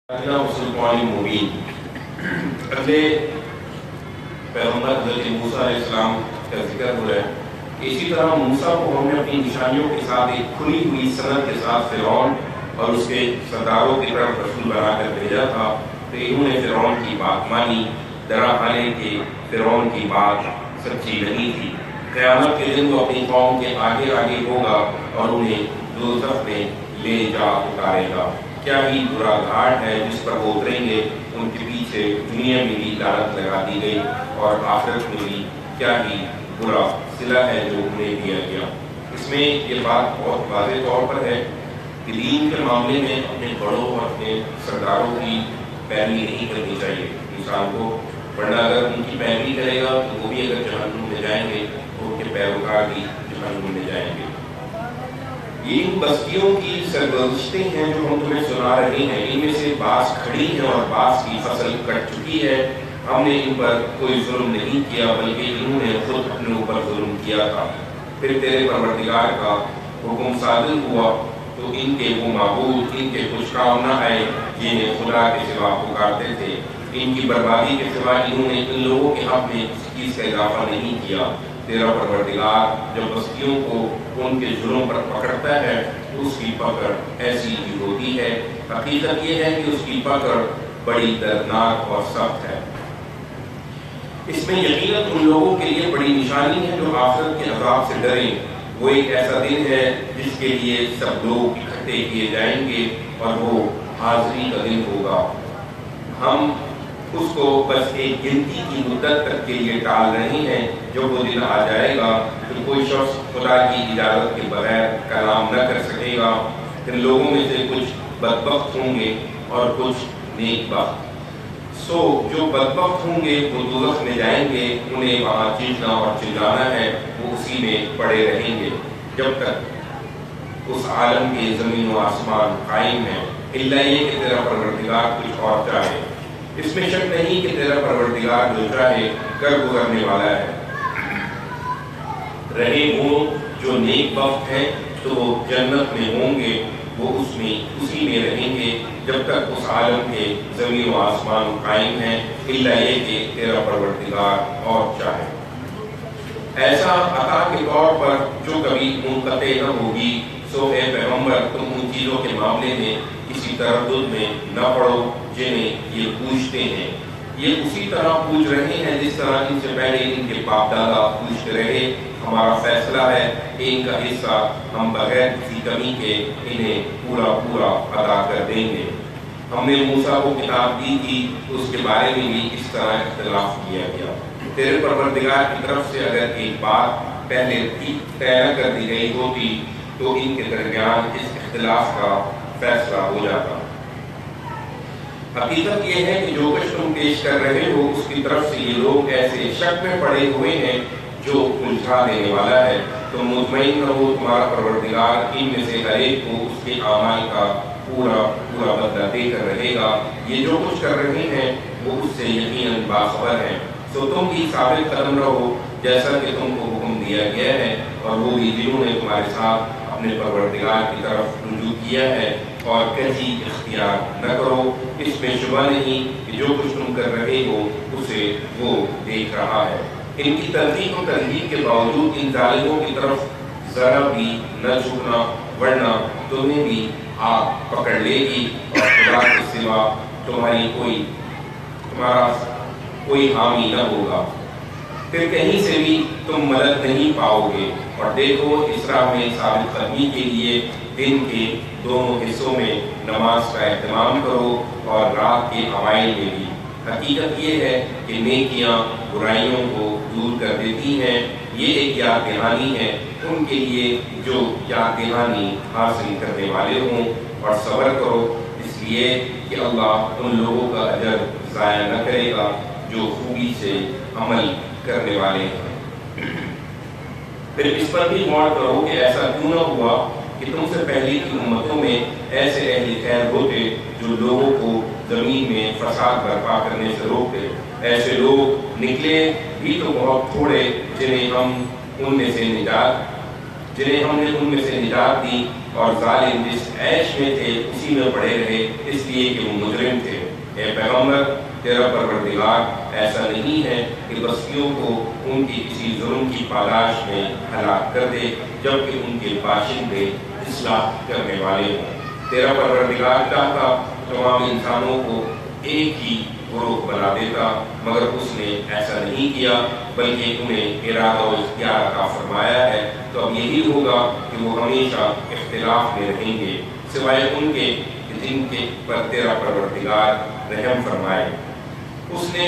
مبین اگلے پیغمبر حضرت موسیٰ علیہ السلام کا ذکر ہو رہا ہے۔ اسی طرح موسیٰ کو ہم نے اپنی نشانیوں کے ساتھ ایک کھلی ہوئی سند کے ساتھ فرعون اور اس کے سرداروں کی طرف رسول بنا کر بھیجا تھا، تو انہوں نے فرعون کی بات مانی، حالانکہ کہ فرعون کی بات سچی نہیں تھی۔ قیامت کے دن وہ اپنی قوم کے آگے آگے ہوگا اور انہیں دوزخ میں لے جا اتارے گا۔ کیا ہی برا گھاٹ ہے جس پر وہ اتریں گے، ان کے پیچھے دنیا میں بھی لعنت لگا دی گئی اور آخرت میں بھی کیا ہی برا صلہ ہے جو انہیں دیا گیا۔ اس میں یہ بات بہت واضح طور پر ہے کہ دین کے معاملے میں اپنے بڑوں اور اپنے سرداروں کی پیروی نہیں کرنی چاہیے انسان کو، ورنہ اگر ان کی پیروی کرے گا تو وہ بھی اگر جہنم میں جائیں گے تو ان کے پیروکار بھی جہنم میں جائیں گے۔ یہ ان بستیوں کی سرگزشتیں ہیں جو ہم تمہیں سنا رہے ہیں، ان میں سے بعض کھڑی ہیں اور بعض کی فصل کٹ چکی ہے۔ ہم نے ان پر کوئی ظلم نہیں کیا بلکہ انہوں نے خود اپنے اوپر ظلم کیا تھا۔ پھر تیرے پروردگار کا حکم صادر ہوا تو ان کے وہ معبود ان کے کچھ کام نہ آئے جنہیں خدا کے سوا پکارتے تھے۔ ان کی بربادی کے سوا انہوں نے ان لوگوں کے حق میں کسی چیز کا اضافہ نہیں کیا۔ تیرا پروردگار جب بستیوں کو ان کے جرم پر پکڑتا ہے تو اس کی پکڑ ایسی ہی ہوتی ہے۔ حقیقت یہ ہے کہ اس کی پکڑ بڑی دردناک اور سخت ہے۔ اس میں یقیناً ان لوگوں کے لیے بڑی نشانی ہے جو آخرت کے عذاب سے ڈریں۔ وہ ایک ایسا دن ہے جس کے لیے سب لوگ اکٹھے کیے جائیں گے اور وہ حاضری کا دن ہوگا۔ ہم اس کو بس ایک گنتی کی مدت تک کے لیے ٹال رہے ہیں۔ جب وہ دن آ جائے گا تو کوئی شخص خدا کی اجازت کے بغیر کلام نہ کر سکے گا۔ ان لوگوں میں سے کچھ بدبخت ہوں گے اور کچھ نیک بخت۔ سو جو بدبخت ہوں گے وہ دوزخ میں جائیں گے، انہیں وہاں چیخنا اور چلانا ہے، وہ اسی میں پڑے رہیں گے جب تک اس عالم کے زمین و آسمان قائم ہے، الا یہ کہ تیرا پروردگار کچھ اور چاہے۔ اس میں شک نہیں کہ تیرا پروردگار جو چاہے کر گزرنے والا ہے۔ رہے وہ جو نیک بخت ہیں تو وہ جنت میں ہوں گے، وہ اسی میں رہیں گے جب تک اس عالم کے زمین و آسمان قائم ہیں، الا یہ کہ تیرا پروردگار اور چاہے۔ ایسا عطا کے طور پر جو کبھی منقطع نہ ہوگی، سو اے پیغمبر تم ان چیزوں کے معاملے میں کسی تردد میں نہ پڑو جنہیں یہ پوچھتے ہیں۔ یہ اسی طرح پوچھ رہے ہیں جس طرح ان سے پہلے ان کے باپ دادا پوچھتے رہے۔ ہمارا فیصلہ ہے کہ ان کا حصہ ہم بغیر کسی کمی کے انہیں پورا پورا ادا کر دیں گے۔ ہم نے موسیٰ کو کتاب دی تھی، اس کے بارے میں بھی اس طرح اختلاف کیا گیا۔ تیرے پروردگار کی طرف سے اگر ایک بات پہلے طے نہ کر دی گئی ہوتی تو ان کے درمیان اس اختلاف کا فیصلہ ہو جاتا۔ حقیقت یہ ہے کہ جو کچھ تم پیش کر رہے ہو اس کی طرف سے یہ لوگ ایسے شک میں پڑے ہوئے ہیں جو الجھا دینے والا ہے۔ تم مطمئن رہو، تمہارا پروردگار ان میں سے ہر ایک کو اس کے اعمال کا پورا پورا بدلہ دے کر رہے گا۔ یہ جو کچھ کر رہے ہیں وہ اس سے یقیناً باخبر ہیں۔ سو تم بھی ثابت قدم رہو جیسا کہ تم کو حکم دیا گیا ہے، اور وہ بھی جنہوں نے تمہارے ساتھ اپنے پروردگار کی طرف رجوع کیا ہے، اور کجی اختیار نہ کرو۔ اس میں شبہ نہیں کہ جو کچھ تم کر رہے ہو اسے وہ دیکھ رہا ہے۔ ان کی تنقید و تنقید کے باوجود ان ظالموں کی طرف ذرا بھی نہ جھکنا، ورنہ تمہیں بھی آگ پکڑ لے گی اور خدا کے سوا تمہارا کوئی حامی نہ ہوگا۔ پھر کہیں سے بھی تم مدد نہیں پاؤ گے۔ اور دیکھو اس راہ میں ثابت قدمی کے لیے دن کے دونوں حصوں میں نماز کا اہتمام کرو اور رات کے اوائل میں بھی۔ حقیقت یہ ہے کہ نیکیاں برائیوں کو دور کر دیتی ہیں۔ یہ ایک یاد دہانی ہے ان کے لیے جو یاد دہانی حاصل کرنے والے ہوں، اور صبر کرو اس لیے کہ اللہ ان لوگوں کا اجر ضائع نہ کرے گا جو خوبی سے عمل کرنے والے ہیں۔ پھر اس پر بھی غور کرو کہ ایسا کیوں نہ ہوا کہ تم سے پہلے کی امتوں میں ایسے اہل خیر ہوتے جو لوگوں کو زمین میں فساد برپا کرنے سے روکتے۔ ایسے لوگ نکلے بھی تو بہت تھوڑے جنہیں ہم ان میں سے نجات جنہیں ہم نے ان میں سے نجات دی، اور ظالم جس عیش میں تھے اسی میں پڑے رہے اس لیے کہ وہ مجرم تھے۔ اے پیغمبر، تیرا پروردگار ایسا نہیں ہے کہ بستیوں کو ان کی کسی ظلم کی پاداش میں ہلاک کر دے جبکہ ان کے باشندے اصلاح کرنے والے ہوں۔ تیرا پروردگار چاہتا تمام انسانوں کو ایک ہی گروہ بنا دیتا، مگر اس نے ایسا نہیں کیا، بلکہ انہیں ارادہ و اختیار عطا فرمایا ہے، تو اب یہی ہوگا کہ وہ ہمیشہ اختلاف میں رہیں گے، سوائے ان کے جن کے پر تیرا پروردگار رحم فرمائے۔ اس نے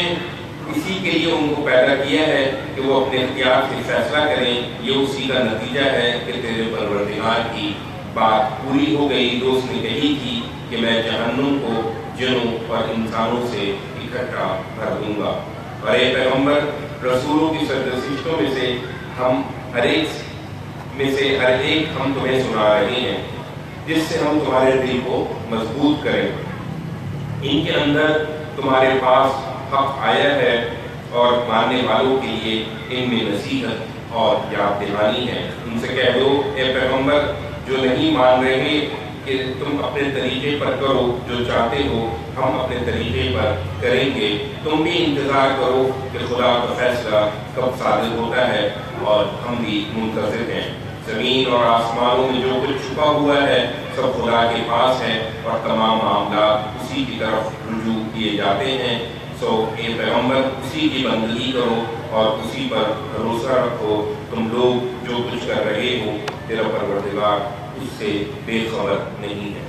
اسی کے لیے ان کو پیدا کیا ہے کہ وہ اپنے اختیار سے فیصلہ کریں۔ یہ اسی کا نتیجہ ہے کہ تیرے پروردگار کی بات پوری ہو گئی جو اس نے کہی تھی کہ میں جہنم کو جنوں اور انسانوں سے اکٹھا کر دوں گا۔ اور اے پیغمبر، رسولوں کی سرگزشتوں میں سے ہر ایک ہم تمہیں سنا رہے ہیں جس سے ہم تمہارے دل کو مضبوط کریں۔ ان کے اندر تمہارے پاس حق آیا ہے اور ماننے والوں کے لیے ان میں نصیحت اور یاد دہانی ہے۔ ان سے کہہ دو اے پیغمبر جو نہیں مان رہے کہ تم اپنے طریقے پر کرو جو چاہتے ہو، ہم اپنے طریقے پر کریں گے، تم بھی انتظار کرو کہ خدا کا فیصلہ کب صادر ہوتا ہے اور ہم بھی منتظر ہیں۔ زمین اور آسمانوں میں جو کچھ چھپا ہوا ہے سب خدا کے پاس ہے اور تمام معاملات اسی کی طرف رجوع کیے جاتے ہیں۔ سو اے پیغمبر اسی کی بندگی کرو اور اسی پر بھروسہ رکھو، تم لوگ جو کچھ کر رہے ہو تیرا پروردگار اس سے بے خبر نہیں ہے۔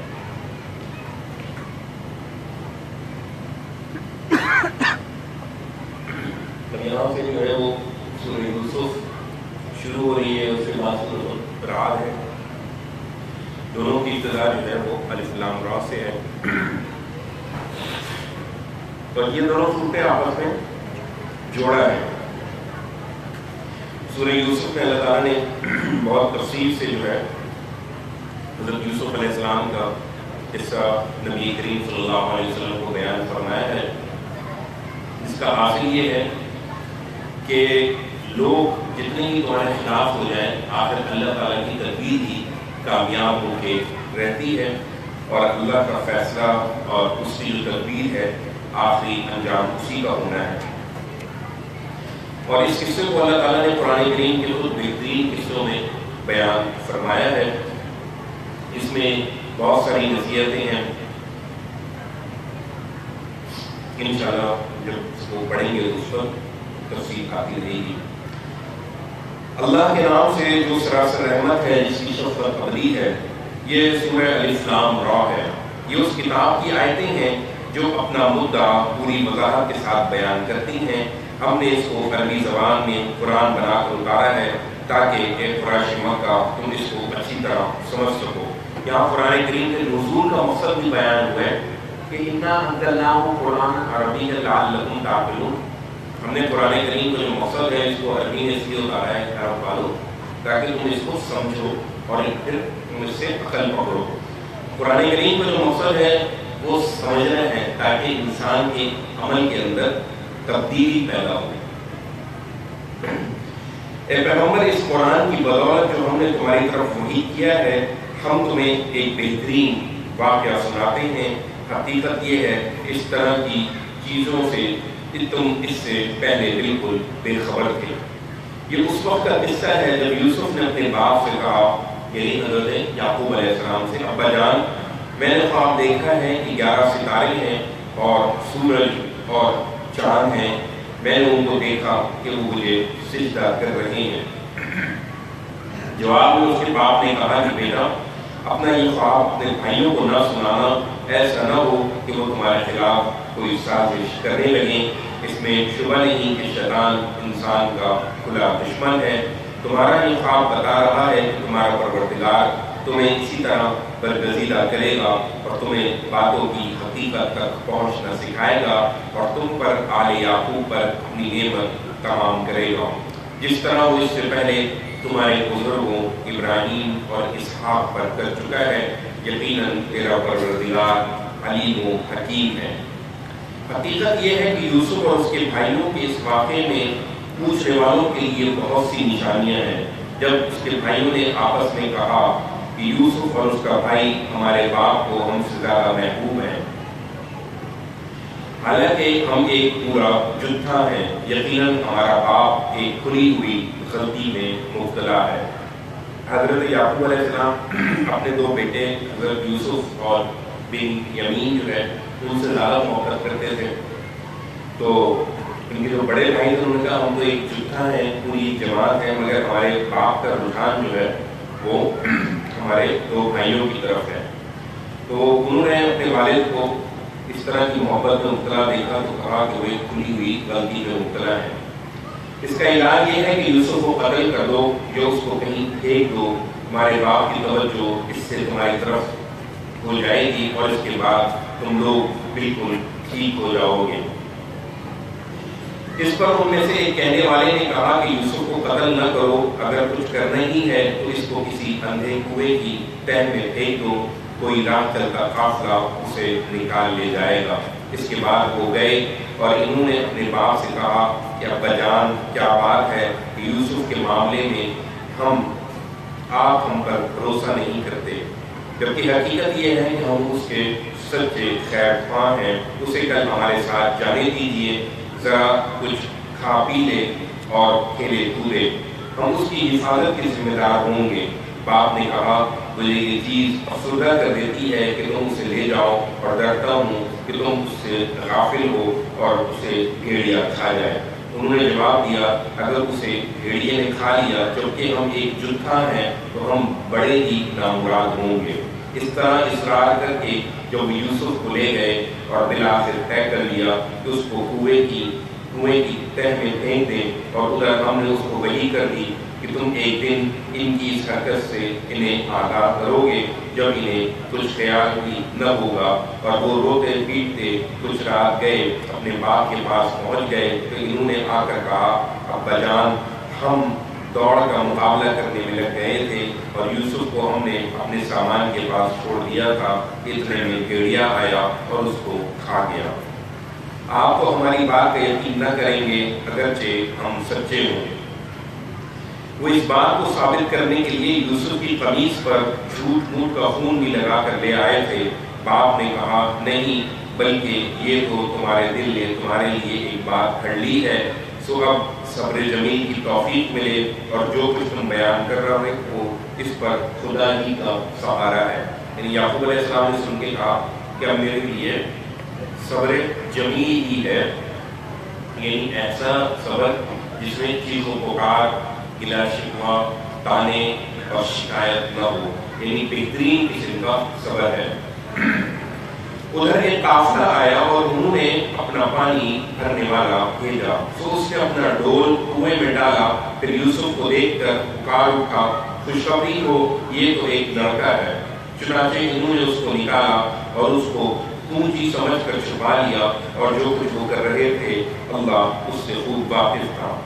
یہاں سے جو ہے وہ سورہ یوسف شروع ہو رہی ہے، اس کے بعد سورہ رعد ہے، دونوں کی ابتدا جو ہے وہ الف لام را سے ہے۔ تو یہ دونوں صورتیں آپس میں جوڑا ہے۔ سورہ یوسف میں اللہ تعالیٰ نے بہت تفصیل سے جو ہے حضرت یوسف علیہ السلام کا قصہ نبی کریم صلی اللہ علیہ وسلم کو بیان فرمایا ہے، جس کا حاصل یہ ہے کہ لوگ جتنے ہی تمہارے خلاف ہو جائیں، آخر اللہ تعالیٰ کی تدبیر ہی کامیاب ہو کے رہتی ہے، اور اللہ کا فیصلہ اور اس کی جو تدبیر ہے آخری انجام اسی کا ہونا ہے۔ اور اس قصے کو اللہ تعالیٰ نے قرآن کریم کے خود بہترین قصوں میں بیان فرمایا ہے۔ اس میں بہت ساری نصیحتیں ہیں، انشاءاللہ جب اس کو پڑھیں گے اس پر تفصیل آتی رہے گی۔ اللہ کے نام سے جو سراسر رحمت ہے، جس کی شفقت ابدی ہے، یہ سورہ الف لام را ہے۔ یہ اس کتاب کی آیتیں ہیں جو اپنا مدعا پوری وضاحت کے ساتھ بیان کرتی ہیں۔ ہم نے اس کو عربی زبان میں قرآن بنا کر اتارا ہے تاکہ ایک قریش مکہ تم اس کو اچھی طرح سمجھ سکو۔ یہاں قرآن کریم کے نزول کا مقصد بھی بیان ہوا ہے کہ اِنَّا أَنزَلْنَاهُ قُرْآنًا عَرَبِيًّا لَعَلَّكُمْ تَعْقِلُونَ۔ ہم نے قرآن کریم کا جو مقصد ہے اس کو عربی میں اس لیے اتارا ہے عرب والوں تاکہ تم اس کو سمجھو اور پھر تم اس سے عقل پکڑو۔ قرآن کریم کا جو مقصد ہے وہ سمجھنا ہے تاکہ انسان کے عمل کے اندر تبدیلی پیدا ہو۔ اے پیغمبر، اس قرآن کی بدولت جو ہم نے تمہاری طرف وحی کیا ہے، ہم تمہیں ایک بہترین واقعہ سناتے ہیں۔ حقیقت یہ ہے اس طرح کی چیزوں سے کہ تم اس سے پہلے بالکل بے خبر تھے۔ یہ اس وقت کا قصہ ہے جب یوسف نے اپنے باپ سے کہا، یعنی حضرت یعقوب علیہ السلام سے، ابا جان، میں نے خواب دیکھا ہے کہ 11 ستارے ہیں اور سورج اور چاند ہیں، میں نے ان کو دیکھا کہ وہ مجھے سجدہ کر رہے ہیں۔ جواب میں اس کے باپ نے کہا کہ بیٹا، اپنا یہ خواب اپنے بھائیوں کو نہ سنانا، ایسا نہ ہو کہ وہ تمہارے خلاف کوئی سازش کرنے لگیں۔ اس میں شبہ نہیں کہ شیطان انسان کا کھلا دشمن ہے۔ تمہارا یہ خواب بتا رہا ہے کہ تمہارا پروردگار تمہیں اسی طرح برگزیدہ کرے گا اور تمہیں باتوں کی حقیقت تک پہنچنا سکھائے گا اور تم پر آل یعقوب پر اپنی نعمت تمام کرے گا، جس طرح وہ اس سے پہلے تمہارے بزرگوں ابراہیم اور اسحاق پر کر چکا ہے۔ یقیناً تیرا پروردگار علیم و حکیم ہے۔ حقیقت یہ ہے کہ یوسف اور اس کے بھائیوں کے اس واقعے میں پوچھنے والوں کے لیے بہت سی نشانیاں ہیں۔ جب اس کے بھائیوں نے آپس میں کہا کہ یوسف اور اس کا بھائی ہمارے باپ کو ہم سے زیادہ محبوب ہیں، حالانکہ ہم ایک پورا جتھا ہیں، یقیناً ہمارا باپ ایک کھلی ہوئی غلطی میں مبتلا ہے۔ حضرت یعقوب علیہ السلام اپنے دو بیٹے حضرت یوسف اور بن یمین جو ہے ان سے زیادہ محبت کرتے تھے، تو ان کے جو بڑے بھائی تھے انہوں نے کہا ہم تو ایک جتھا ہے، پوری جماعت ہے، مگر ہمارے باپ کا رجحان جو ہے وہ ہمارے دو بھائیوں کی طرف ہے۔ تو انہوں نے اپنے والد کو اس طرح کی محبت میں مبتلا دیکھا تو کہا کہ وہ ایک کھلی ہوئی غلطی میں مبتلا ہے۔ اس کا علاج یہ ہے کہ یوسف کو قتل کر دو، جو اس کو کہیں پھینک دو، تمہارے باپ کی توجہ اس سے تمہاری طرف ہو جائے گی اور اس کے بعد تم لوگ بالکل ٹھیک ہو جاؤ گے۔ اس پر ان میں سے ایک کہنے والے نے کہا کہ یوسف کو قتل نہ کرو، اگر کچھ کرنا ہی ہے تو اس کو کسی اندھے کنویں کی تہ میں پھینک دو، کوئی راہ چلتا قافلہ اسے نکال لے جائے گا۔ اس کے بعد وہ گئے اور انہوں نے اپنے باپ سے کہا کہ ابا جان کیا بات ہے کہ یوسف کے معاملے میں آپ ہم پر بھروسہ نہیں کرتے، جبکہ حقیقت یہ ہے کہ ہم اس کے سچے خیر خواہ ہیں، اسے کل ہمارے ساتھ جانے دیجیے، ذرا کچھ کھا پی لے اور کھیلے کودے، ہم اس کی حفاظت کے ذمہ دار ہوں گے۔ باپ نے کہا مجھے یہ چیز افسردہ کر دیتی ہے کہ تم اسے لے جاؤ، اور ڈرتا ہوں کہ تم اس سے غافل ہو اور اسے بھیڑیا کھا جائے۔ انہوں نے جواب دیا اگر اسے بھیڑیے نے کھا لیا جبکہ ہم ایک جتھا ہیں تو ہم بڑے ہی نامراد ہوں گے۔ اس طرح اصرار کر کے جب یوسف کو لے گئے اور بالآخر طے کر لیا کہ اس کو کنویں کی تہ میں پھینک دیں، اور ادھر ہم نے اس کو وحی کر دی کہ تم ایک دن ان کی اس حرکت سے انہیں آگاہ کرو گے جب انہیں کچھ خیال بھی نہ ہوگا۔ اور وہ روتے پیٹتے کچھ رات گئے، اپنے باپ کے پاس پہنچ گئے تو انہوں نے آ کر کہا ابا جان ہم دوڑ کا مقابلہ کرنے میں لگ گئے تھے اور یوسف کو ہم نے اپنے سامان کے پاس چھوڑ دیا تھا، اتنے میں بھیڑیا آیا اور اس کو کھا گیا۔ آپ تو ہماری بات کا یقین نہ کریں گے اگرچہ ہم سچے ہوں۔ وہ اس بات کو ثابت کرنے کے لیے یوسف کی قمیص پر جھوٹ موٹ کا خون بھی لگا کر لے آئے تھے۔ باپ نے کہا نہیں، بلکہ یہ تو تمہارے دل نے تمہارے لیے ایک بات گھڑ لی ہے، سو اب صبر جمیل کی توفیق ملے، اور جو کچھ تم بیان کر رہے ہو اس پر خدا ہی کا سہارا ہے۔ یعنی یعقوب علیہ السلام نے سن کے کہا کہ اب میرے لیے صبر جمیل ہی ہے، یعنی ایسا صبر جس میں چیخ و پکار، گلا شکوہ، تانے اور شکایت نہ ہو، یعنی بہترین قسم کا صبر ہے۔ ادھر ایک قافلہ آیا اور انہوں نے اپنا پانی بھرنے والا بھیجا، تو اس نے اپنا ڈول کنویں میں ڈالا، پھر یوسف کو دیکھ کر پکار اٹھا خوشخبری ہو یہ تو ایک لڑکا ہے۔ چنانچہ انہوں نے اس کو نکالا اور اس کو اونچی سمجھ کر چھپا لیا، اور جو کچھ وہ کر رہے تھے اللہ اس سے خوب واقف تھا۔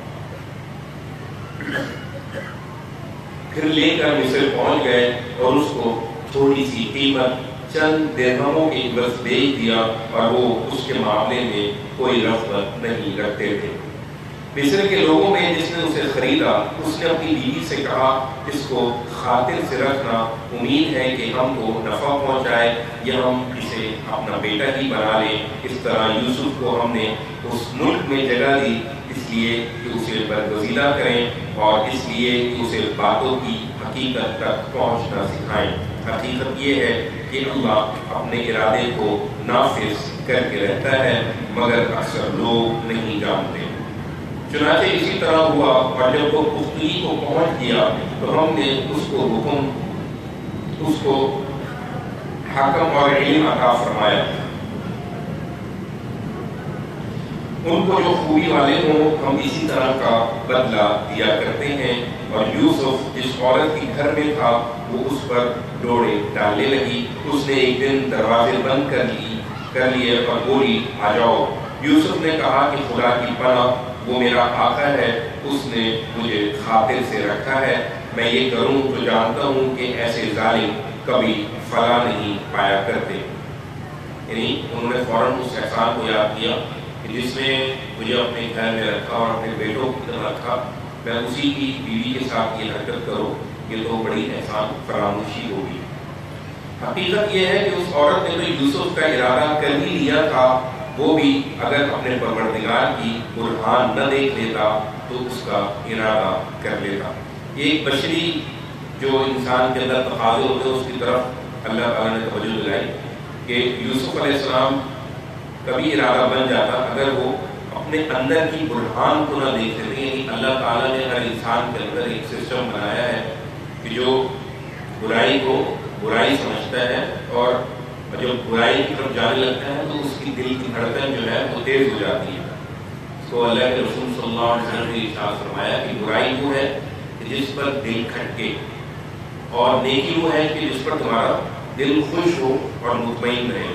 پھر لے کر مصر پہنچ گئے اور اس کو تھوڑی سی قیمت چند درہموں کے عوض بیچ دیا، اور وہ اس کے معاملے میں کوئی رغبت نہیں رکھتے تھے۔ مصر کے لوگوں میں جس نے اسے خریدا اس نے اپنی بیوی سے کہا اس کو خاطر سے رکھنا، امید ہے کہ ہم کو نفع پہنچائے یا ہم اسے اپنا بیٹا ہی بنا لیں۔ اس طرح یوسف کو ہم نے اس ملک میں جگہ دی اس لیے کہ اسے برگزیدہ کریں، اور اس لیے کہ اسے باتوں کی حقیقت تک پہنچنا سکھائیں۔ حقیقت یہ ہے کہ اللہ اپنے ارادے کو نافذ کر کے رہتا ہے، مگر اکثر لوگ نہیں جانتے۔ چنانچہ اسی طرح ہوا، اور جب وہ پختگی کو پہنچ گیا تو ہم نے اس کو حکم اور علم عطا فرمایا۔ ان کو جو خوبی والے ہوں ہم اسی طرح کا بدلہ دیا کرتے ہیں۔ اور یوسف جس عورت کے گھر میں تھا وہ اس پر ڈوڑے ڈالنے لگی، اس نے ایک دن دروازے بند کر لیے اور بولی آ جاؤ۔ یوسف نے کہا کہ خدا کی پناہ وہ میرا آقا ہے، اس نے مجھے خاطر سے رکھا ہے، میں یہ کروں تو جانتا ہوں کہ ایسے ظالم کبھی فلاں نہیں پایا کرتے۔ یعنی انہوں نے فوراً اس احسان کو یاد کیا کہ جس نے مجھے اپنے گھر میں رکھا اور اپنے بیٹوں کی طرح رکھا، میں اسی کی بیوی کے ساتھ یہ حرکت کروں، یہ تو بڑی احسان فراموشی ہوگی۔ حقیقت یہ ہے کہ اس عورت نے تو یوسف کا ارادہ کر ہی لیا تھا، وہ بھی اگر اپنے پروردگار کی برہان نہ دیکھ لیتا تو اس کا ارادہ کر لیتا۔ یہ ایک بشری جو انسان کے اندر تقاضے ہوتے ہیں اس کی طرف اللہ تعالیٰ نے توجہ دلائی کہ یوسف علیہ السلام کبھی ارادہ بن جاتا اگر وہ اپنے اندر کی برہان کو نہ دیکھتے تھے۔ یعنی اللہ تعالیٰ نے ہر انسان کے اندر ایک سسٹم بنایا ہے کہ جو برائی کو برائی سمجھتا ہے اور جب برائی کی طرف جانے لگتا ہے تو اس کی دل کی دھڑکن جو ہے وہ تیز ہو جاتی ہے۔ تو اللہ کے رسول صلی اللہ علیہ وسلم نے ارشاد فرمایا کہ برائی وہ ہے کہ جس پر دل کھٹکے، اور نیکی وہ ہے کہ جس پر تمہارا دل خوش ہو اور مطمئن رہے۔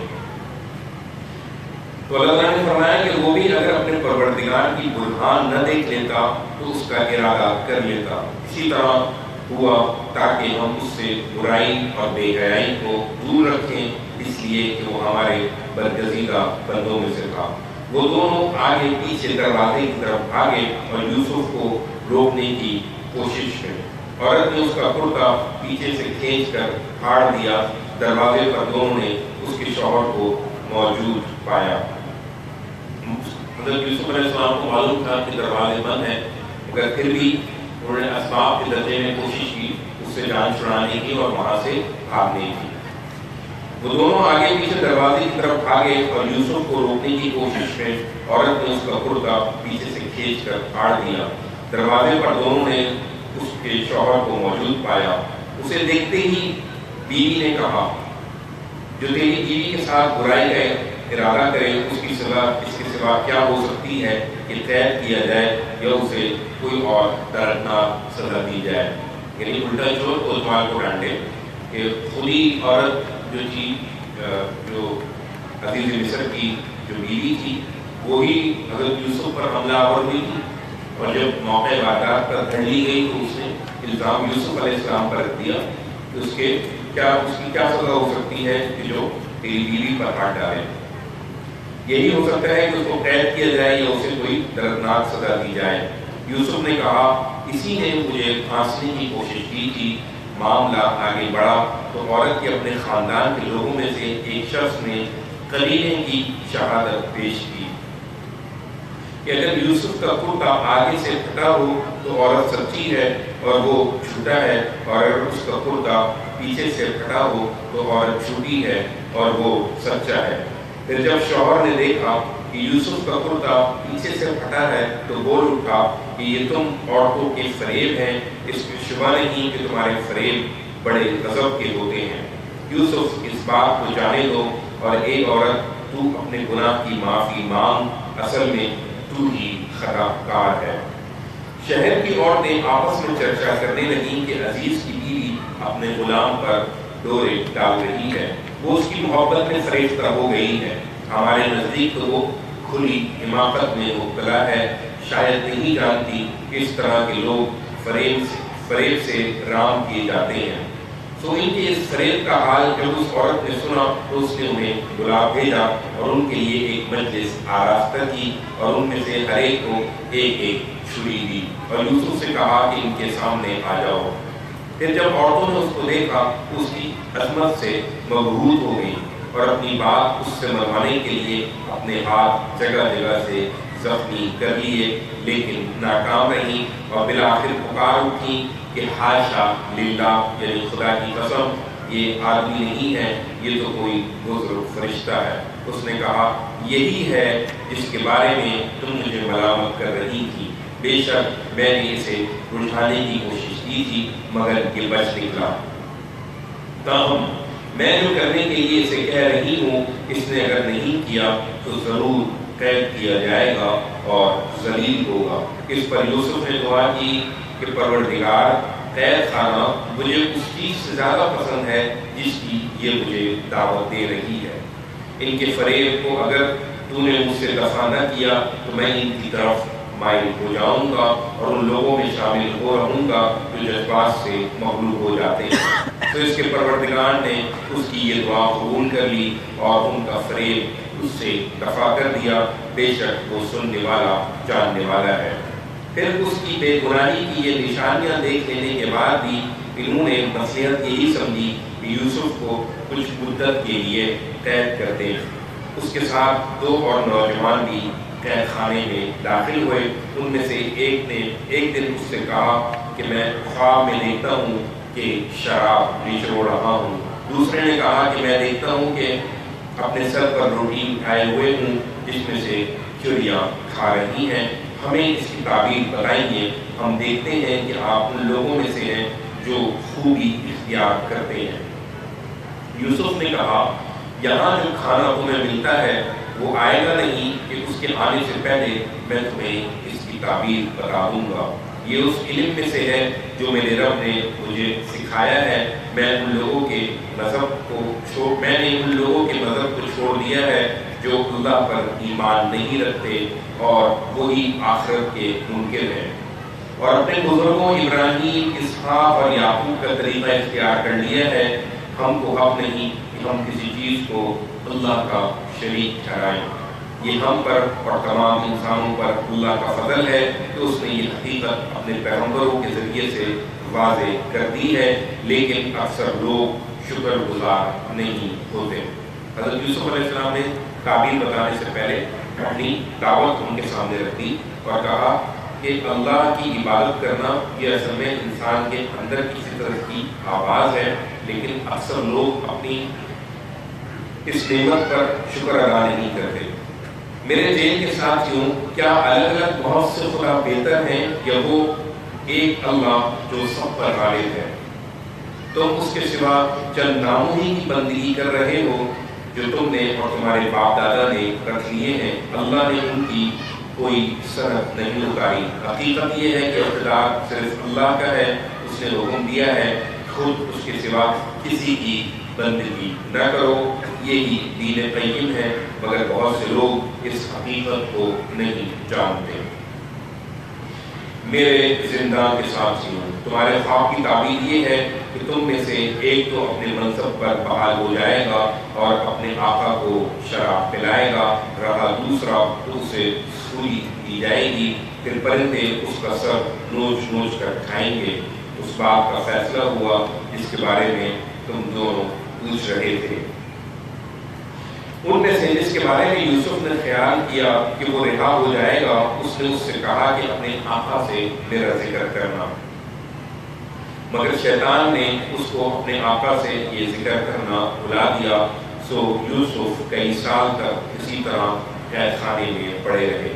تو اللہ تعالیٰ نے فرمایا کہ وہ بھی اگر اپنے پروردگار کی برہان نہ دیکھ لیتا تو اس کا ارادہ کر لیتا۔ اسی طرح ہوا تاکہ ہم اس سے برائی اور بے حیائی کو دور رکھیں، اس لیے کہ وہ ہمارے برگزیدہ بندوں میں سے تھا۔ وہ دونوں آگے پیچھے دروازے کی طرف بھاگے اور یوسف کو روکنے کی کوشش کی۔ عورت نے اس کا کرتا پیچھے سے کھینچ کر پھاڑ دیا۔ دروازے پر دونوں نے اس کے شوہر کو موجود پایا۔ حضرت یوسف علیہ السلام کو معلوم تھا کہ دروازے بند ہیں، مگر پھر بھی انہوں نے اسباب کے درجے میں کوشش کی اس سے جان چھڑانے کی اور وہاں سے بھاگنے کی۔ وہ دونوں آگے پیچھے دروازے کی طرف بھاگے اور یوسف کو روکنے کی کوشش میں عورت نے اس کا کرتا پیچھے سے کھینچ کر پھاڑ دیا۔ دروازے پر دونوں نے اس کے شوہر کو موجود پایا۔ اسے دیکھتے ہی بیوی نے کہا، جو تیری بیوی کے ساتھ برائی کا ارادہ کرے اس کے سوا کیا ہو سکتی ہے کہ قید کیا جائے یا اسے کوئی اور دردناک سزا دی جائے۔ یعنی الٹا چور کوتوال کو ڈانٹے کہ خودی عورت جو تھی، جو عزیز مصر کی جو بیوی تھی، وہی حضرت یوسف پر حملہ آور ہوئی تھی، اور جب موقع واقعات پر دھر لی گئی تو اس نے الزام یوسف علیہ السلام پر رکھ دیا کہ اس کی کیا سزا ہو سکتی ہے کہ جو تیری بیوی پر ہاتھ ڈالے۔ یہی ہو سکتا ہے کہ اس کو قید کیا جائے یا اسے کوئی دردناک سزا دی جائے۔ یوسف نے کہا، اسی نے مجھے پھانسنے کی کوشش کی تھی۔ معاملہ آگے بڑھا تو عورت کے اپنے خاندان کے لوگوں میں سے ایک شخص نے قرینے کی شہادت پیش کی کہ اگر یوسف کا کرتا آگے سے پھٹا ہو تو عورت سچی ہے اور وہ جھوٹا ہے، اور اگر اس کا کرتا پیچھے سے پھٹا ہو تو عورت جھوٹی ہے اور وہ سچا ہے۔ پھر جب شوہر نے دیکھا کہ یوسف کا کرتا پیچھے سے پھٹا ہے تو بول اٹھا کہ یہ تم عورتوں کے فریب ہیں، اس میں شبہ نہیں کہ تمہارے فریب بڑے غضب کے ہوتے ہیں۔ یوسف اس بات کو جانے دو اور ایک عورت تو اپنے گناہ کی معافی مانگ، اصل میں تو ہی خطا کار ہے۔ شہر کی عورتیں آپس میں چرچا کرنے لگیں کہ عزیز کی بیوی اپنے غلام پر ڈورے ڈال رہی ہے، وہ اس کی محبت میں فریفتہ ہو گئی ہے۔ ہمارے نزدیک تو وہ کھلی حماقت میں مبتلا ہے، شاید نہیں جانتی کہ اس طرح کے لوگ فریب سے رام کیے جاتے ہیں۔ سو ان کے اس فریب کا حال جب اس عورت نے سنا تو اس نے انہیں بلا بھیجا اور ان کے لیے ایک مجلس آراستہ کی اور ان میں سے ہر ایک کو ایک ایک چھری دی اور یوسف سے کہا کہ ان کے سامنے آ جاؤ۔ پھر جب عورتوں نے اس کو دیکھا تو اس کی عظمت سے مبہوت ہو گئی اور اپنی بات اس سے منوانے کے لیے اپنے ہاتھ جگہ جگہ سے زخمی کر لیے، لیکن ناکام رہی اور بالآخر پکار اٹھی کہ حاشا للہ، یعنی خدا کی قسم یہ آدمی نہیں ہے، یہ تو کوئی بزرگ فرشتہ ہے۔ اس نے کہا، یہی ہے جس کے بارے میں تم مجھے ملامت کر رہی تھی، بے شک میں نے اسے رجھانے کی کوشش کی تھی مگر یہ بچ نکلا۔ تاہم میں جو کرنے کے لیے اسے کہہ رہی ہوں اس نے اگر نہیں کیا تو ضرور قید کیا جائے گا اور ذلیل ہوگا۔ اس پر یوسف نے دعا کی کہ پروردگار، قید خانہ مجھے اس چیز سے زیادہ پسند ہے جس کی یہ مجھے دعوت دے رہی ہے۔ ان کے فریب کو اگر تو نے مجھ سے دفع نہ کیا تو میں ان کی طرف مائل ہو جاؤں گا اور ان لوگوں میں شامل ہو رہوں گا جو جذبات سے مغلوب ہو جاتے ہیں۔ تو اس کے پروردگار نے اس کی یہ دعا قبول کر لی اور ان کا فریب اس سے دفع کر دیا، بے شک وہ سننے والا جاننے والا ہے۔ پھر اس کی بے گناہی کی یہ نشانیاں دیکھ لینے کے بعد بھی انہوں نے مصلحت یہی سمجھی کہ یوسف کو کچھ مدت کے لیے قید کر دیں۔ اس کے ساتھ 2 اور نوجوان بھی قید خانے میں داخل ہوئے۔ ان میں سے ایک نے ایک دن اس سے کہا کہ میں خواب میں دیکھتا ہوں کہ شراب نچوڑ رہا ہوں۔ دوسرے نے کہا کہ میں دیکھتا ہوں کہ اپنے سر پر روٹی اٹھائے ہوئے ہوں جس میں سے چڑیاں کھا رہی ہیں، ہمیں اس کی تعبیر بتائیے، ہم دیکھتے ہیں کہ آپ ان لوگوں میں سے ہیں جو خوبی اختیار کرتے ہیں۔ یوسف نے کہا یہاں جو کھانا تمہیں ملتا ہے وہ آئے گا نہیں کہ اس کے آنے سے پہلے میں تمہیں اس کی تعبیر بتا دوں گا۔ یہ اس علم میں سے ہے جو میرے رب نے مجھے سکھایا ہے۔ میں نے ان لوگوں کے مذہب کو چھوڑ دیا ہے جو اللہ پر ایمان نہیں رکھتے اور وہی آخرت کے منکر ہیں، اور اپنے بزرگوں ابراہیم، اسحاق اور یعقوب کا طریقہ اختیار کر لیا ہے۔ ہم کو حق نہیں کہ ہم کسی چیز کو اللہ کا شریک ٹھہرائیں۔ یہ ہم پر اور تمام انسانوں پر اللہ کا فضل ہے کہ اس نے یہ حقیقت اپنے پیغمبروں کے ذریعے سے واضح کر دی ہے، لیکن اکثر لوگ شکر گزار نہیں ہوتے۔ حضرت یوسف علیہ السلام نے تعبیر بتانے سے پہلے اپنی دعوت ان کے سامنے رکھ دی اور کہا کہ اللہ کی عبادت کرنا یہ اصل میں انسان کے اندر کی فطرت کی آواز ہے، لیکن اکثر لوگ اپنی اس نعمت پر شکر ادا نہیں کرتے۔ میرے جیل کے ساتھیوں، کیا الگ الگ بہت سے خدا بہتر ہیں یا وہ ایک اللہ جو سب پر غالب ہے؟ تم اس کے سوا چند ناموں ہی کی بندگی کر رہے ہو جو تم نے اور تمہارے باپ دادا نے رکھ لیے ہیں۔ اللہ نے ان کی کوئی سند نہیں اتاری۔ حقیقت یہ ہے کہ اقتدار صرف اللہ کا ہے، اس نے حکم دیا ہے خود اس کے سوا کسی کی بندگی نہ کرو۔ یہی دین قیم ہے، مگر بہت سے لوگ اس حقیقت کو نہیں جانتے۔ میرے زندان کے ساتھیوں، تمہارے خواب کی تعبیر یہ ہے کہ تم میں سے ایک تو اپنے منصب پر بحال ہو جائے گا اور اپنے آقا کو شراب پلائے گا، رہا دوسرا تو اسے سولی دی جائے گی، پھر پرندے اس کا سر نوچ نوچ کر کھائیں گے۔ اس بات کا فیصلہ ہوا جس کے بارے میں تم دونوں پوچھ رہے تھے۔ ان میں سے جس کے بارے میں یوسف نے خیال کیا کہ وہ رہا ہو جائے گا، اس نے اس سے کہا کہ اپنے آقا سے میرا ذکر کرنا، مگر شیطان نے اس کو اپنے آقا سے یہ ذکر کرنا بھلا دیا۔ سو یوسف کئی سال تک اسی طرح قید خانے میں پڑے رہے۔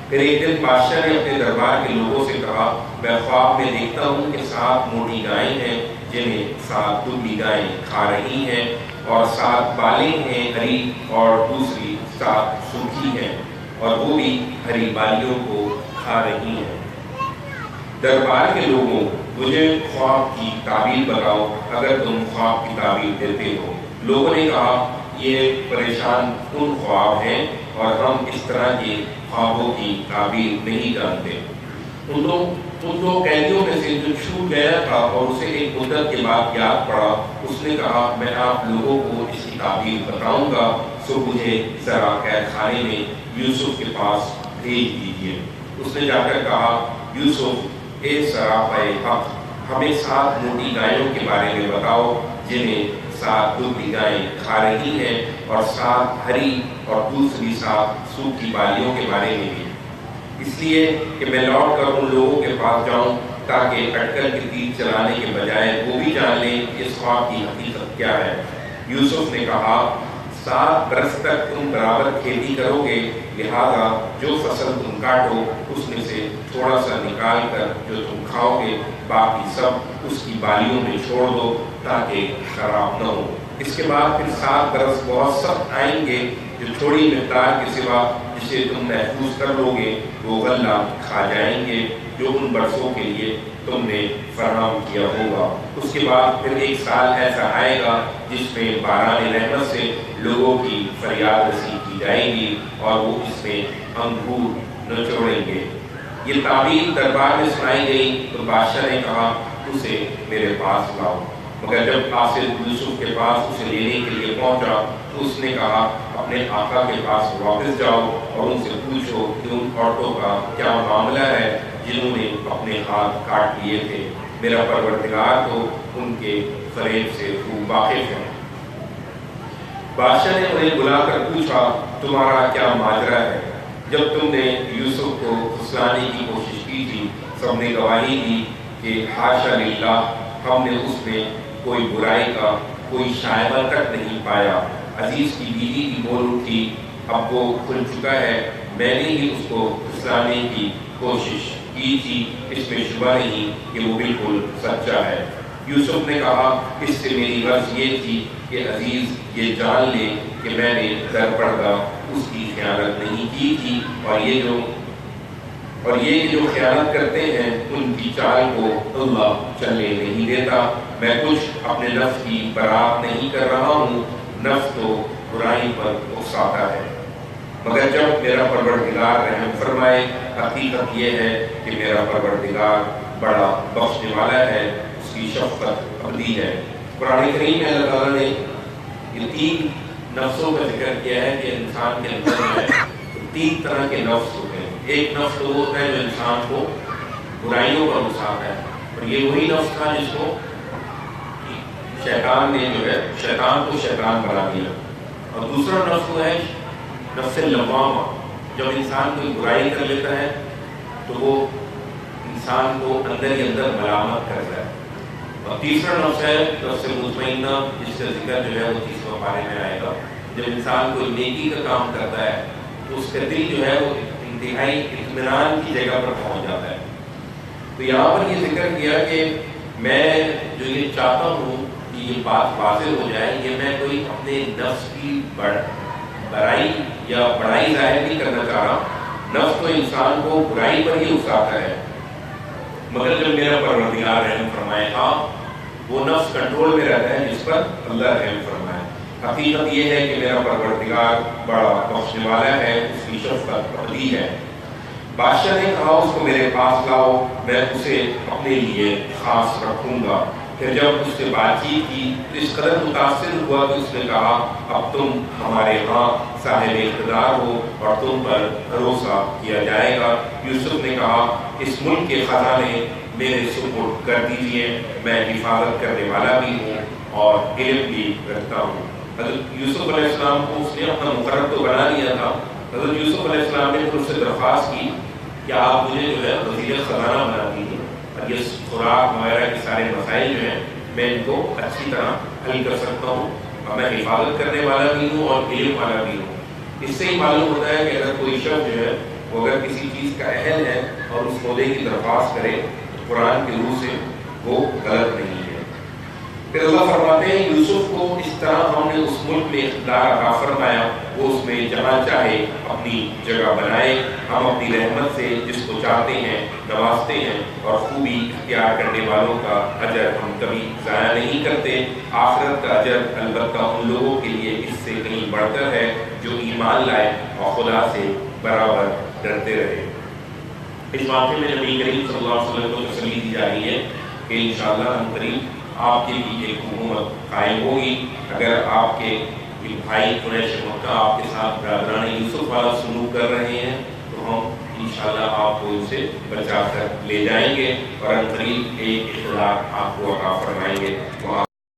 پھر ایک دن بادشاہ نے اپنے دربار کے لوگوں سے کہا، میں خواب میں دیکھتا ہوں کہ 7 موٹی گائیں ہیں جنہیں 7 دبلی گائیں کھا رہی ہیں، اور 7 بالیں ہیں ہری اور دوسری 7 سوکھی ہیں، اور وہ بھی ہری بالیوں کو کھا رہی ہیں۔ دربار کے لوگوں، مجھے خواب کی تعبیر بتاؤ اگر تم خواب کی تعبیر دیتے ہو۔ لوگوں نے کہا، یہ پریشان کن خواب ہیں اور ہم اس طرح کے خوابوں کی تعبیر نہیں جانتے۔ ان دو قیدیوں میں سے جو چھوٹ گیا تھا اور اسے ایک مدت کے بعد یاد پڑا، اس نے کہا، میں آپ لوگوں کو اس کی تعبیر بتاؤں گا، سو مجھے ذرا قید خانے میں یوسف کے پاس بھیج دیجیے۔ اس نے جا کر کہا، یوسف، اے سراپائے حق، ہمیں 7 موٹی گایوں کے بارے میں بتاؤ جنہیں 7 دبلی گائیں کھا رہی ہیں، اور 7 ہری اور دوسری 7 سوکھی بالیوں کے بارے میں بھی، اس لیے کہ میں لوٹ کر ان لوگوں کے پاس جاؤں تاکہ اٹکل کے تیر چلانے کے بجائے وہ بھی جان لیں کہ اس خواب کی حقیقت کیا ہے۔ یوسف نے کہا، 7 برس تک تم برابر کھیتی کرو گے، لہذا جو فصل تم کاٹو اس میں سے تھوڑا سا نکال کر جو تم کھاؤ گے، باقی سب اس کی بالیوں میں چھوڑ دو تاکہ خراب نہ ہو۔ اس کے بعد پھر 7 برس بہت سخت آئیں گے جو تھوڑی مقدار کے سوا جسے تم محفوظ کر لو گے وہ غلہ کھا جائیں گے جو ان برسوں کے لیے تم نے فراہم کیا ہوگا۔ اس کے بعد پھر 1 سال ایسا آئے گا جس میں باران رحمت سے لوگوں کی فریاد رسی کی جائے گی اور وہ اس میں انگور نچوڑیں گے۔ یہ تعبیر دربار میں سنائی گئی تو بادشاہ نے کہا، اسے میرے پاس لاؤ۔ مگر جب قاصد یوسف کے پاس اسے لینے کے لیے پہنچا تو اس نے کہا، اپنے آقا کے پاس واپس جاؤ اور ان سے پوچھو کہ ان عورتوں کا کیا معاملہ ہے جنہوں نے اپنے ہاتھ کاٹ لیے تھے، میرا پروردگار تو ان کے فریب سے خوب واقف ہے۔ بادشاہ نے انہیں بلا کر پوچھا، تمہارا کیا ماجرا ہے؟ جب تم نے یوسف کو پھسلانے کی کوشش کی تھی، سب نے گواہی دی کہ حاشا للہ، ہم نے اس میں کوئی برائی کا کوئی شائبہ تک نہیں پایا۔ عزیز کی بیوی کی بول اٹھی، اب وہ کھل چکا ہے، میں نے ہی اس کو پھسلانے کی کوشش کی تھی، اس میں شبہ نہیں کہ وہ بالکل سچا ہے۔ یوسف نے کہا، اس سے میری غرض یہ تھی کہ عزیز یہ جان لے کہ میں نے در پردہ اس کی خیانت نہیں کی تھی، اور یہ جو خیانت کرتے ہیں ان کی چال کو اللہ چلنے نہیں دیتا۔ میں کچھ اپنے نفس کی برات نہیں کر رہا ہوں، نفس تو برائی پر اکساتا ہے، مگر جب میرا پروردگار رحم فرمائے، حقیقت یہ ہے کہ میرا پروردگار بڑا بخشنے والا ہے، اس کی شفقت ابدی ہے۔ قرآن کریم میں اللہ تعالیٰ نے یہ 3 نفسوں کا ذکر کیا ہے کہ انسان کے اندر ہے 3 طرح کے نفس ہوتے ہیں۔ ایک نفس تو ہوتا ہے جو انسان کو برائیوں پر اکساتا ہے، اور یہ وہی نفس تھا جس کو شیطان نے شیطان کو شیطان بنا دیا۔ اور دوسرا نفس وہ ہے نفس لوامہ، جب انسان کوئی برائی کر لیتا ہے تو وہ انسان کو اندر ہی اندر ملامت کرتا ہے۔ اور تیسرا نفس ہے نفس مطمئنہ، جس کا ذکر وہ 30واں پارے میں آئے گا۔ جب انسان کوئی نیکی کا کام کرتا ہے تو اس کا دل وہ انتہائی اطمینان کی جگہ پر پہنچ جاتا ہے۔ تو یہاں پر یہ ذکر کیا کہ میں جو یہ چاہتا ہوں کہ یہ بات واضح ہو جائے، یہ میں کوئی اپنے نفس کی برائی یا بڑائی ظاہر نہیں کرنا چاہ رہا۔ نفس تو انسان کو برائی پر ہی اکساتا ہے، مگر جب میرا پروردگار رحم فرمائے، وہ نفس کنٹرول میں رہتا ہے جس پر اللہ رحم فرمائے۔ حقیقت یہ ہے کہ میرا پروردگار بڑا بخشنے والا ہے، اس کی شفقت ابدی ہے۔ بادشاہ نے کہا، اس کو میرے پاس لاؤ، میں اسے اپنے لیے خاص رکھوں گا۔ پھر جب اس سے بات چیت کی تو اس قدر متاثر ہوا کہ اس نے کہا، اب تم ہمارے ہاں صاحب اقتدار ہو اور تم پر بھروسہ کیا جائے گا۔ یوسف نے کہا، اس ملک کے خزانے میرے سپرد کر دیجئے، میں حفاظت کرنے والا بھی ہوں اور علم بھی رکھتا ہوں۔ حضرت یوسف علیہ السلام کو اس نے اپنا مقرر تو بنا لیا تھا۔ حضرت یوسف علیہ السلام نے پھر اس سے درخواست کی کہ آپ مجھے وزیر خزانہ بنا دیجیے، اور یہ خوراک وغیرہ کے سارے مسائل میں ان کو اچھی طرح حل کر سکتا ہوں، اور میں حفاظت کرنے والا بھی ہوں اور علم والا بھی ہوں۔ اس سے ہی معلوم ہوتا ہے کہ اگر کوئی شخص وہ اگر کسی چیز کا اہل ہے اور اس عہدے کی درخواست کرے تو قرآن کی روح سے وہ غلط نہیں ہے۔ پھر اللہ فرماتے ہیں، یوسف کو اس طرح ہم نے اس ملک میں اقتدار عطا فرمایا، وہ اس میں جہاں چاہے اپنی جگہ بنائے۔ ہم اپنی رحمت سے جس کو چاہتے ہیں نوازتے ہیں، اور خوبی اختیار کرنے والوں کا اجر ہم کبھی ضائع نہیں کرتے۔ آخرت کا اجر البتہ ان لوگوں کے لیے اس سے کہیں بڑھ کر ہے جو ایمان لائے اور خدا سے برابر ڈرتے رہے۔ اس واقعے میں نبی کریم صلی اللہ علیہ وسلم کو تسلی دی جا رہی ہے کہ انشاءاللہ ہم قریب آپ کی بھی ایک حکومت قائم ہوگی۔ اگر آپ کے بھائی قریش مکہ آپ کے ساتھ برادران یوسف والا سلوک کر رہے ہیں تو ہم انشاءاللہ آپ کو ان سے بچا کر لے جائیں گے، اور قریب ایک اقتدار آپ کو عطا فرمائیں گے۔